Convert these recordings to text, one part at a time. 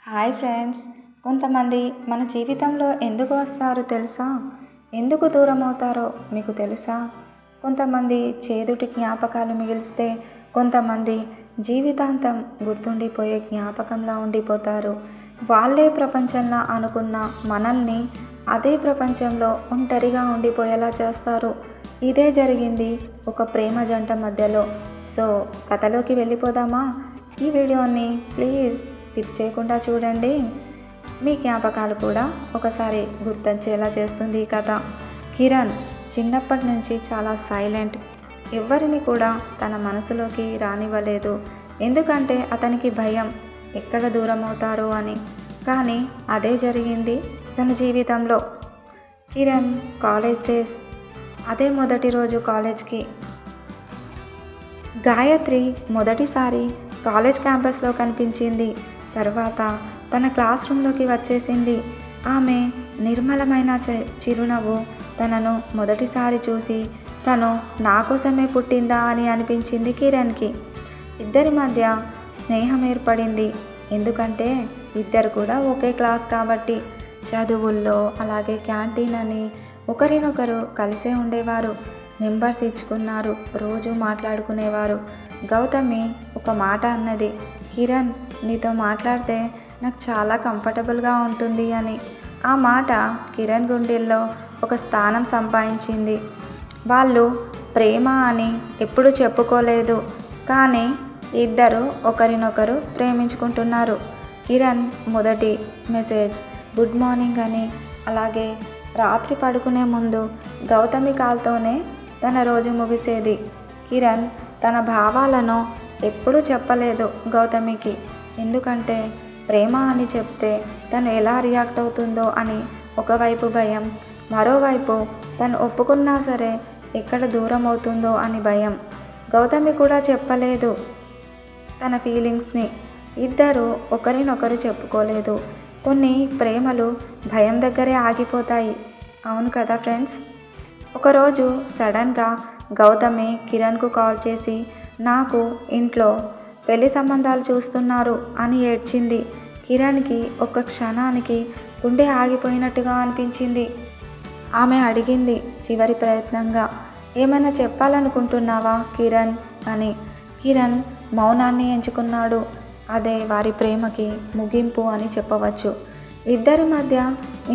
Hi friends. కొంతమంది మన జీవితంలో ఎందుకు వస్తారో తెలుసా? ఎందుకు దూరం అవుతారో మీకు తెలుసా? కొంతమంది చేదుటి జ్ఞాపకాలు మిగిలిస్తే, కొంతమంది జీవితాంతం గుర్తుండిపోయే జ్ఞాపకంలా ఉండిపోతారు. వాళ్ళే ప్రపంచంలా అనుకున్న మనల్ని అదే ప్రపంచంలో ఒంటరిగా ఉండిపోయేలా చేస్తారు. ఇదే జరిగింది ఒక ప్రేమ జంట మధ్యలో. సో కథలోకి వెళ్ళిపోదామా? ఈ వీడియోని ప్లీజ్ స్కిప్ చేయకుండా చూడండి. మీ జ్ఞాపకాలు కూడా ఒకసారి గుర్తొచ్చేలా చేస్తుంది ఈ కథ. కిరణ్ చిన్నప్పటి నుంచి చాలా సైలెంట్. ఎవరిని కూడా తన మనసులోకి రానివ్వలేదు. ఎందుకంటే అతనికి భయం ఎక్కడ దూరం అవుతారో అని. కానీ అదే జరిగింది తన జీవితంలో. Kiran college days. అదే మొదటి రోజు కాలేజ్కి. గాయత్రి మొదటిసారి కాలేజ్ క్యాంపస్లో కనిపించింది. తర్వాత తన క్లాస్ రూమ్లోకి వచ్చేసింది. ఆమె నిర్మలమైన చిరునవ్వు తనను మొదటిసారి చూసి తను నా కోసమే పుట్టిందా అని అనిపించింది కిరణ్కి. ఇద్దరి మధ్య స్నేహం ఏర్పడింది. ఎందుకంటే ఇద్దరు కూడా ఒకే క్లాస్ కాబట్టి. చదువుల్లో అలాగే క్యాంటీన్ అని ఒకరినొకరు కలిసే ఉండేవారు. నెంబర్స్ ఇచ్చుకున్నారు. రోజు మాట్లాడుకునేవారు. గౌతమి ఒక మాట అన్నది, కిరణ్ నీతో మాట్లాడితే నాకు చాలా కంఫర్టబుల్గా ఉంటుంది అని. ఆ మాట కిరణ్ గుండెల్లో ఒక స్థానం సంపాదించింది. వాళ్ళు ప్రేమ అని ఎప్పుడు చెప్పుకోలేదు, కానీ ఇద్దరు ఒకరినొకరు ప్రేమించుకుంటున్నారు. కిరణ్ మొదటి మెసేజ్ గుడ్ మార్నింగ్ అని. అలాగే రాత్రి పడుకునే ముందు గౌతమి కాల్తోనే తన రోజు ముగిసేది. కిరణ్ తన భావాలను ఎప్పుడూ చెప్పలేదు గౌతమికి. ఎందుకంటే ప్రేమ అని చెప్తే తను ఎలా రియాక్ట్ అవుతుందో అని ఒకవైపు భయం, మరోవైపు తను ఒప్పుకున్నా సరే ఎక్కడ దూరం అవుతుందో అని భయం. గౌతమి కూడా చెప్పలేదు తన ఫీలింగ్స్ని. ఇద్దరు ఒకరినొకరు చెప్పుకోలేదు. కొన్ని ప్రేమలు భయం దగ్గరే ఆగిపోతాయి. అవును కదా ఫ్రెండ్స్? ఒకరోజు సడన్గా గౌతమి కిరణ్కు కాల్ చేసి నాకు ఇంట్లో పెళ్లి సంబంధాలు చూస్తున్నారు అని ఏడ్చింది. కిరణ్కి ఒక్క క్షణానికి గుండె ఆగిపోయినట్టుగా అనిపించింది. ఆమె అడిగింది చివరి ప్రయత్నంగా, ఏమైనా చెప్పాలనుకుంటున్నావా కిరణ్ అని. కిరణ్ మౌనాన్ని ఎంచుకున్నాడు. అదే వారి ప్రేమకి ముగింపు అని చెప్పవచ్చు. ఇద్దరి మధ్య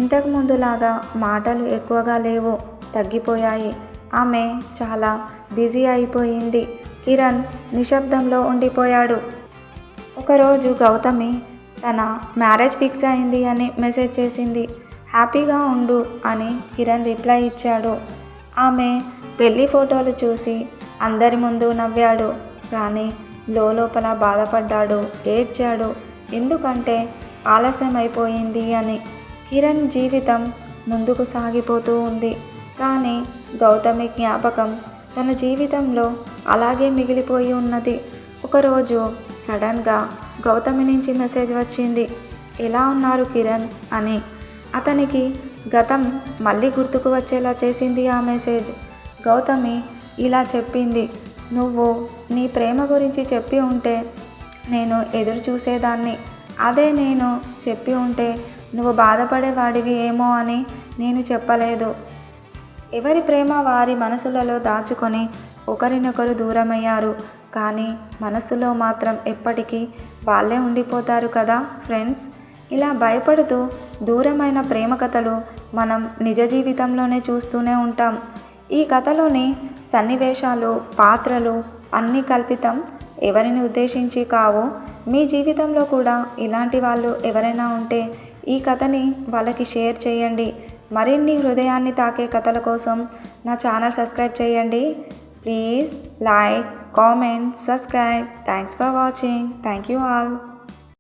ఇంతకు ముందులాగా మాటలు ఎక్కువగా లేవు, తగ్గిపోయాయి. ఆమె చాలా బిజీ అయిపోయింది. కిరణ్ నిశ్శబ్దంలో ఉండిపోయాడు. ఒకరోజు గౌతమి తన మ్యారేజ్ ఫిక్స్ అయింది అని మెసేజ్ చేసింది. హ్యాపీగా ఉండు అని కిరణ్ రిప్లై ఇచ్చాడు. ఆమె పెళ్లి ఫోటోలు చూసి అందరి ముందు నవ్వాడు, కానీ లోపల బాధపడ్డాడు, ఏడ్చాడు. ఎందుకంటే ఆలస్యం అయిపోయింది అని. కిరణ్ జీవితం ముందుకు సాగిపోతూ ఉంది, కానీ గౌతమి జ్ఞాపకం తన జీవితంలో అలాగే మిగిలిపోయి ఉన్నది. ఒకరోజు సడన్గా గౌతమి నుంచి మెసేజ్ వచ్చింది, ఎలా ఉన్నారు కిరణ్ అని. అతనికి గతం మళ్ళీ గుర్తుకు వచ్చేలా చేసింది ఆ మెసేజ్. గౌతమి ఇలా చెప్పింది, నువ్వు నీ ప్రేమ గురించి చెప్పి ఉంటే నేను ఎదురు చూసేదాన్ని. అదే నేను చెప్పి ఉంటే నువ్వు బాధపడేవాడివి ఏమో అని నేను చెప్పలేదు. ఎవరి ప్రేమ వారి మనసులలో దాచుకొని ఒకరినొకరు దూరమయ్యారు, కానీ మనసులో మాత్రం ఎప్పటికీ వాళ్ళే ఉండిపోతారు కదా ఫ్రెండ్స్. ఇలా భయపడుతూ దూరమైన ప్రేమ కథలు మనం నిజ జీవితంలోనే చూస్తూనే ఉంటాం. ఈ కథలోని సన్నివేశాలు, పాత్రలు అన్నీ కల్పితం, ఎవరిని ఉద్దేశించి కావు. మీ జీవితంలో కూడా ఇలాంటి వాళ్ళు ఎవరైనా ఉంటే ఈ కథని వాళ్ళకి షేర్ చేయండి. మరిన్ని హృదయాన్ని తాకే కథల కోసం నా ఛానల్ సబ్స్క్రైబ్ చేయండి. Please like, comment, subscribe. Thanks for watching. Thank you all.